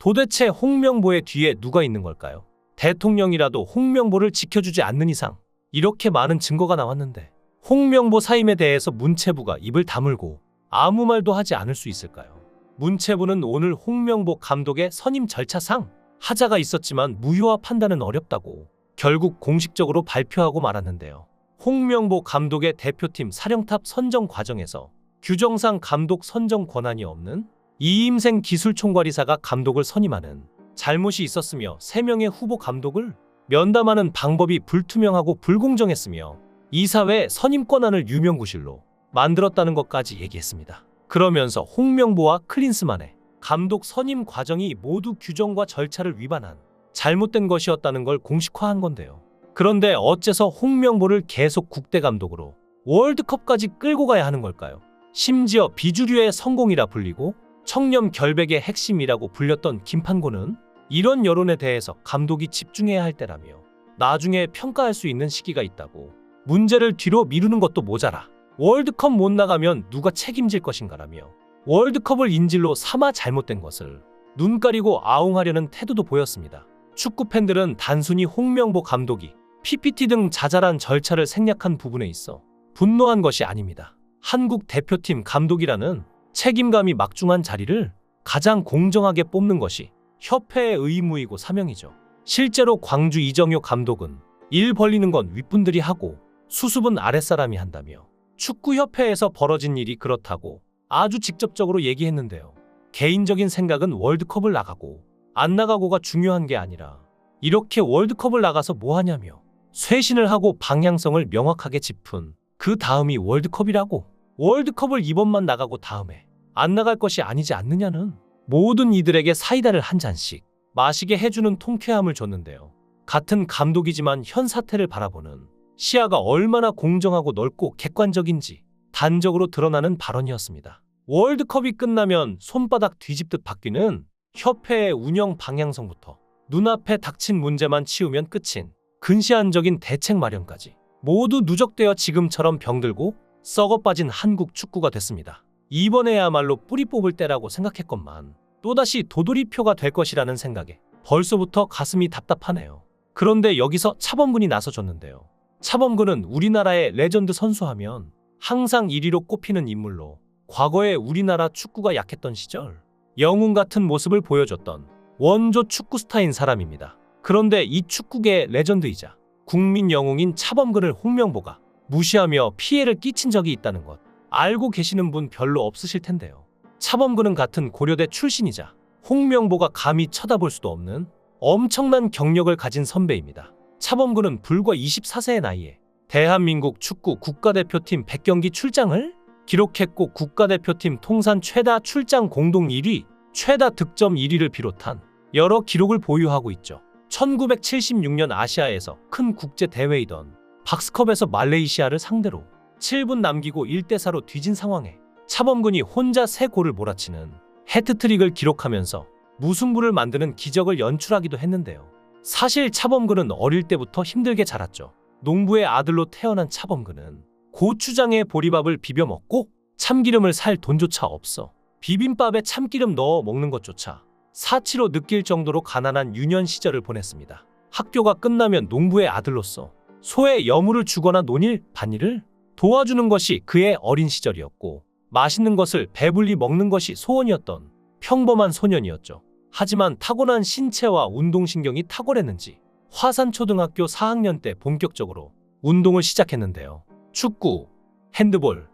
도대체 홍명보의 뒤에 누가 있는 걸까요? 대통령이라도 홍명보를 지켜주지 않는 이상 이렇게 많은 증거가 나왔는데 홍명보 사임에 대해서 문체부가 입을 다물고 아무 말도 하지 않을 수 있을까요? 문체부는 오늘 홍명보 감독의 선임 절차상 하자가 있었지만 무효화 판단은 어렵다고 결국 공식적으로 발표하고 말았는데요. 홍명보 감독의 대표팀 사령탑 선정 과정에서 규정상 감독 선정 권한이 없는 이임생 기술총괄이사가 감독을 선임하는 잘못이 있었으며 3명의 후보 감독을 면담하는 방법이 불투명하고 불공정했으며 이사회 선임 권한을 유명구실로 만들었다는 것까지 얘기했습니다. 그러면서 홍명보와 클린스만의 감독 선임 과정이 모두 규정과 절차를 위반한 잘못된 것이었다는 걸 공식화한 건데요. 그런데 어째서 홍명보를 계속 국대 감독으로 월드컵까지 끌고 가야 하는 걸까요? 심지어 비주류의 성공이라 불리고 청렴 결백의 핵심이라고 불렸던 김판곤은 이런 여론에 대해서 감독이 집중해야 할 때라며 나중에 평가할 수 있는 시기가 있다고 문제를 뒤로 미루는 것도 모자라 월드컵 못 나가면 누가 책임질 것인가라며 월드컵을 인질로 삼아 잘못된 것을 눈 가리고 아웅하려는 태도도 보였습니다. 축구 팬들은 단순히 홍명보 감독이 PPT 등 자잘한 절차를 생략한 부분에 있어 분노한 것이 아닙니다. 한국 대표팀 감독이라는 책임감이 막중한 자리를 가장 공정하게 뽑는 것이 협회의 의무이고 사명이죠. 실제로 광주 이정효 감독은 일 벌리는 건 윗분들이 하고 수습은 아랫사람이 한다며 축구협회에서 벌어진 일이 그렇다고 아주 직접적으로 얘기했는데요. 개인적인 생각은 월드컵을 나가고 안 나가고가 중요한 게 아니라 이렇게 월드컵을 나가서 뭐 하냐며 쇄신을 하고 방향성을 명확하게 짚은 그 다음이 월드컵이라고 월드컵을 이번만 나가고 다음에 안 나갈 것이 아니지 않느냐는 모든 이들에게 사이다를 한 잔씩 마시게 해주는 통쾌함을 줬는데요. 같은 감독이지만 현 사태를 바라보는 시야가 얼마나 공정하고 넓고 객관적인지 단적으로 드러나는 발언이었습니다. 월드컵이 끝나면 손바닥 뒤집듯 바뀌는 협회의 운영 방향성부터 눈앞에 닥친 문제만 치우면 끝인 근시안적인 대책 마련까지 모두 누적되어 지금처럼 병들고 썩어 빠진 한국 축구가 됐습니다. 이번에야말로 뿌리 뽑을 때라고 생각했건만 또다시 도돌이표가 될 것이라는 생각에 벌써부터 가슴이 답답하네요. 그런데 여기서 차범근이 나서줬는데요. 차범근은 우리나라의 레전드 선수하면 항상 1위로 꼽히는 인물로 과거에 우리나라 축구가 약했던 시절 영웅 같은 모습을 보여줬던 원조 축구 스타인 사람입니다. 그런데 이 축구계의 레전드이자 국민 영웅인 차범근을 홍명보가 무시하며 피해를 끼친 적이 있다는 것 알고 계시는 분 별로 없으실 텐데요. 차범근은 같은 고려대 출신이자 홍명보가 감히 쳐다볼 수도 없는 엄청난 경력을 가진 선배입니다. 차범근은 불과 24세의 나이에 대한민국 축구 국가대표팀 100경기 출장을 기록했고 국가대표팀 통산 최다 출장 공동 1위, 최다 득점 1위를 비롯한 여러 기록을 보유하고 있죠. 1976년 아시아에서 큰 국제대회이던 박스컵에서 말레이시아를 상대로 7분 남기고 1대4로 뒤진 상황에 차범근이 혼자 3골을 몰아치는 해트트릭을 기록하면서 무승부를 만드는 기적을 연출하기도 했는데요. 사실 차범근은 어릴 때부터 힘들게 자랐죠. 농부의 아들로 태어난 차범근은 고추장에 보리밥을 비벼 먹고 참기름을 살 돈조차 없어 비빔밥에 참기름 넣어 먹는 것조차 사치로 느낄 정도로 가난한 유년 시절을 보냈습니다. 학교가 끝나면 농부의 아들로서 소에 여물을 주거나 논일, 밭일을 도와주는 것이 그의 어린 시절이었고 맛있는 것을 배불리 먹는 것이 소원이었던 평범한 소년이었죠. 하지만 타고난 신체와 운동신경이 탁월했는지 화산초등학교 4학년 때 본격적으로 운동을 시작했는데요. 축구, 핸드볼,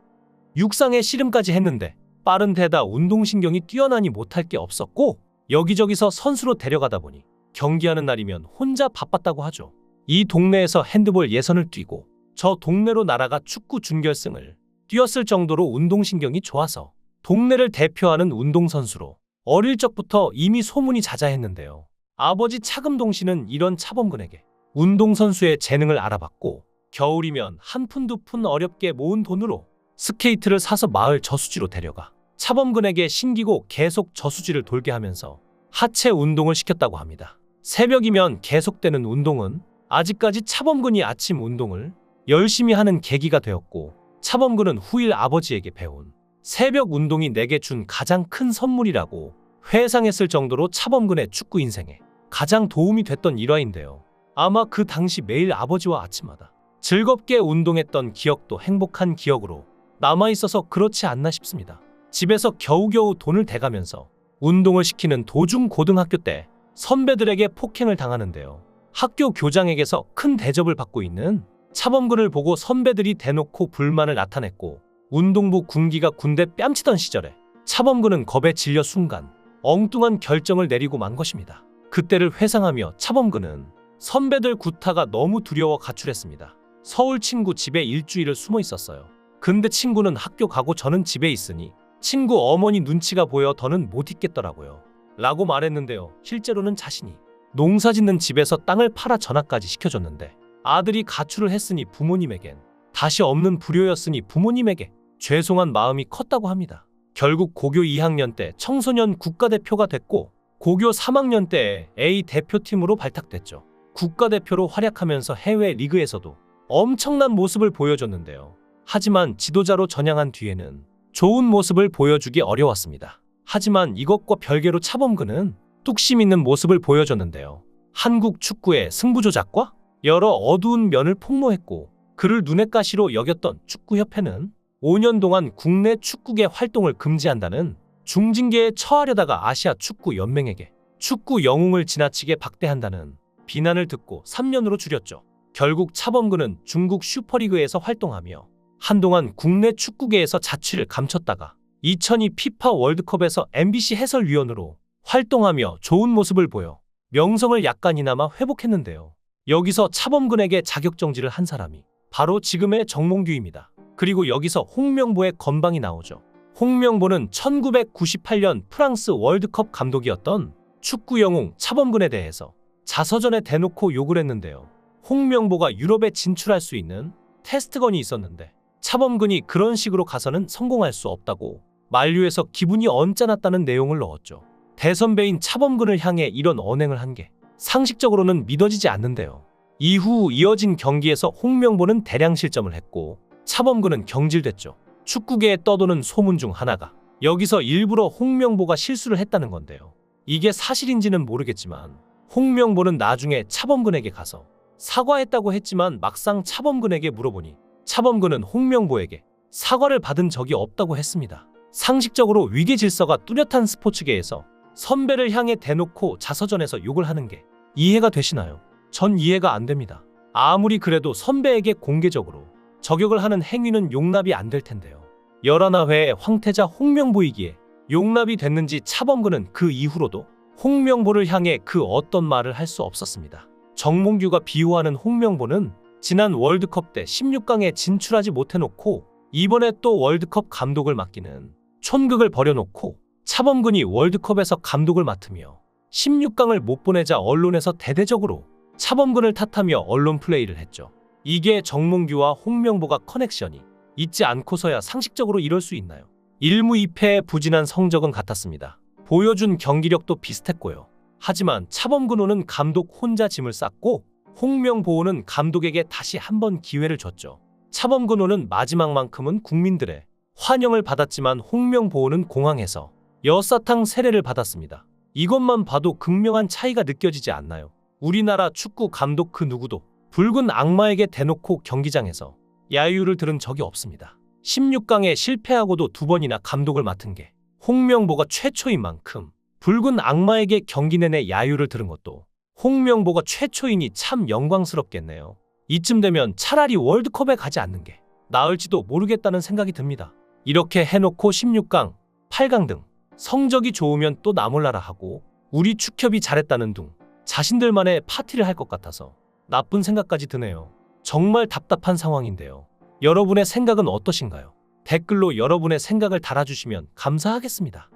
육상에 씨름까지 했는데 빠른 데다 운동신경이 뛰어나니 못할 게 없었고 여기저기서 선수로 데려가다 보니 경기하는 날이면 혼자 바빴다고 하죠. 이 동네에서 핸드볼 예선을 뛰고 저 동네로 날아가 축구 준결승을 뛰었을 정도로 운동신경이 좋아서 동네를 대표하는 운동선수로 어릴 적부터 이미 소문이 자자했는데요. 아버지 차금동 씨는 이런 차범근에게 운동선수의 재능을 알아봤고 겨울이면 한 푼 두 푼 어렵게 모은 돈으로 스케이트를 사서 마을 저수지로 데려가 차범근에게 신기고 계속 저수지를 돌게 하면서 하체 운동을 시켰다고 합니다. 새벽이면 계속되는 운동은 아직까지 차범근이 아침 운동을 열심히 하는 계기가 되었고 차범근은 후일 아버지에게 배운 새벽 운동이 내게 준 가장 큰 선물이라고 회상했을 정도로 차범근의 축구 인생에 가장 도움이 됐던 일화인데요. 아마 그 당시 매일 아버지와 아침마다 즐겁게 운동했던 기억도 행복한 기억으로 남아있어서 그렇지 않나 싶습니다. 집에서 겨우겨우 돈을 대가면서 운동을 시키는 도중 고등학교 때 선배들에게 폭행을 당하는데요. 학교 교장에게서 큰 대접을 받고 있는 차범근을 보고 선배들이 대놓고 불만을 나타냈고, 운동부 군기가 군대 뺨치던 시절에 차범근은 겁에 질려 순간 엉뚱한 결정을 내리고 만 것입니다. 그때를 회상하며 차범근은 선배들 구타가 너무 두려워 가출했습니다. 서울 친구 집에 일주일을 숨어 있었어요. 근데 친구는 학교 가고 저는 집에 있으니 친구 어머니 눈치가 보여 더는 못 있겠더라고요. 라고 말했는데요. 실제로는 자신이 농사 짓는 집에서 땅을 팔아 전화까지 시켜줬는데 아들이 가출을 했으니 부모님에겐 다시 없는 불효였으니 부모님에게 죄송한 마음이 컸다고 합니다. 결국 고교 2학년 때 청소년 국가대표가 됐고 고교 3학년 때 A 대표팀으로 발탁됐죠. 국가대표로 활약하면서 해외 리그에서도 엄청난 모습을 보여줬는데요. 하지만 지도자로 전향한 뒤에는 좋은 모습을 보여주기 어려웠습니다. 하지만 이것과 별개로 차범근은 뚝심 있는 모습을 보여줬는데요. 한국 축구의 승부조작과 여러 어두운 면을 폭로했고, 그를 눈엣 가시로 여겼던 축구협회는 5년 동안 국내 축구계 활동을 금지한다는 중징계에 처하려다가 아시아 축구 연맹에게 축구 영웅을 지나치게 박대한다는 비난을 듣고 3년으로 줄였죠. 결국 차범근은 중국 슈퍼리그에서 활동하며 한동안 국내 축구계에서 자취를 감췄다가 2002 피파 월드컵에서 MBC 해설위원으로 활동하며 좋은 모습을 보여 명성을 약간이나마 회복했는데요. 여기서 차범근에게 자격정지를 한 사람이 바로 지금의 정몽규입니다. 그리고 여기서 홍명보의 건방이 나오죠. 홍명보는 1998년 프랑스 월드컵 감독이었던 축구 영웅 차범근에 대해서 자서전에 대놓고 욕을 했는데요. 홍명보가 유럽에 진출할 수 있는 테스트건이 있었는데 차범근이 그런 식으로 가서는 성공할 수 없다고 만류해서 기분이 언짢았다는 내용을 넣었죠. 대선배인 차범근을 향해 이런 언행을 한 게 상식적으로는 믿어지지 않는데요. 이후 이어진 경기에서 홍명보는 대량 실점을 했고 차범근은 경질됐죠. 축구계에 떠도는 소문 중 하나가 여기서 일부러 홍명보가 실수를 했다는 건데요. 이게 사실인지는 모르겠지만 홍명보는 나중에 차범근에게 가서 사과했다고 했지만 막상 차범근에게 물어보니 차범근은 홍명보에게 사과를 받은 적이 없다고 했습니다. 상식적으로 위계 질서가 뚜렷한 스포츠계에서 선배를 향해 대놓고 자서전에서 욕을 하는 게 이해가 되시나요? 전 이해가 안 됩니다. 아무리 그래도 선배에게 공개적으로 저격을 하는 행위는 용납이 안 될 텐데요. 11회의 황태자 홍명보이기에 용납이 됐는지 차범근은 그 이후로도 홍명보를 향해 그 어떤 말을 할 수 없었습니다. 정몽규가 비호하는 홍명보는 지난 월드컵 때 16강에 진출하지 못해놓고 이번에 또 월드컵 감독을 맡기는 촌극을 벌여놓고 차범근이 월드컵에서 감독을 맡으며 16강을 못 보내자 언론에서 대대적으로 차범근을 탓하며 언론 플레이를 했죠. 이게 정몽규와 홍명보가 커넥션이 있지 않고서야 상식적으로 이럴 수 있나요? 1무 2패의 부진한 성적은 같았습니다. 보여준 경기력도 비슷했고요. 하지만 차범근호는 감독 혼자 짐을 쌌고 홍명보호는 감독에게 다시 한번 기회를 줬죠. 차범근호는 마지막만큼은 국민들의 환영을 받았지만 홍명보호는 공항에서 여사탕 세례를 받았습니다. 이것만 봐도 극명한 차이가 느껴지지 않나요? 우리나라 축구 감독 그 누구도 붉은 악마에게 대놓고 경기장에서 야유를 들은 적이 없습니다. 16강에 실패하고도 2번이나 감독을 맡은 게 홍명보가 최초인 만큼 붉은 악마에게 경기 내내 야유를 들은 것도 홍명보가 최초이니 참 영광스럽겠네요. 이쯤 되면 차라리 월드컵에 가지 않는 게 나을지도 모르겠다는 생각이 듭니다. 이렇게 해놓고 16강, 8강 등 성적이 좋으면 또 나몰라라 하고 우리 축협이 잘했다는 둥 자신들만의 파티를 할 것 같아서 나쁜 생각까지 드네요. 정말 답답한 상황인데요. 여러분의 생각은 어떠신가요? 댓글로 여러분의 생각을 달아주시면 감사하겠습니다.